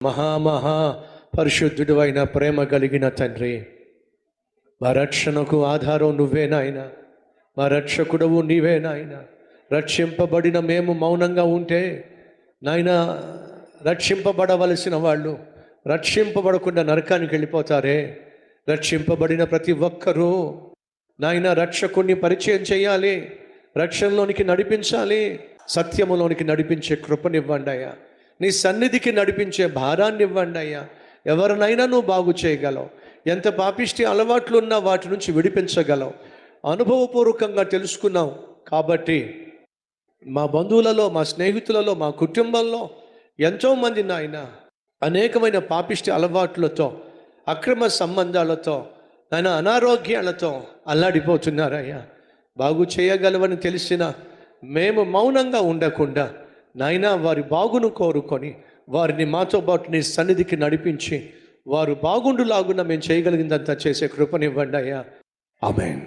మహా పరిశుద్ధుడు అయిన ప్రేమ కలిగిన తండ్రి, మా రక్షణకు ఆధారం నువ్వే నాయన, మా రక్షకుడవు నీవే నాయన. రక్షింపబడిన మేము మౌనంగా ఉంటే నాయన, రక్షింపబడవలసిన వాళ్ళు రక్షింపబడకుండా నరకానికి వెళ్ళిపోతారే. రక్షింపబడిన ప్రతి ఒక్కరూ నాయన రక్షకుణ్ణి పరిచయం చేయాలి, రక్షణలోనికి నడిపించాలి, సత్యములోనికి నడిపించే కృపనివ్వండి అయ్యా. నీ సన్నిధికి నడిపించే భారాన్ని ఇవ్వండి అయ్యా. ఎవరినైనా నువ్వు బాగు చేయగలవు. ఎంత పాపిష్టి అలవాట్లు ఉన్నా వాటి నుంచి విడిపించగలవు. అనుభవపూర్వకంగా తెలుసుకున్నావు కాబట్టి మా బంధువులలో, మా స్నేహితులలో, మా కుటుంబంలో ఎంతోమంది నాయన అనేకమైన పాపిష్టి అలవాట్లతో, అక్రమ సంబంధాలతో, నాయన అనారోగ్యాలతో అల్లాడిపోతున్నారయ్యా. బాగు చేయగలవని తెలిసిన మేము మౌనంగా ఉండకుండా నాయన వారి బాగును కోరుకొని వారిని మాతో పాటు నీ సన్నిధికి నడిపించి వారు బాగుండులాగున మేము చేయగలిగిందంతా చేసే కృపనివ్వండి అయ్యా. ఆమేన్.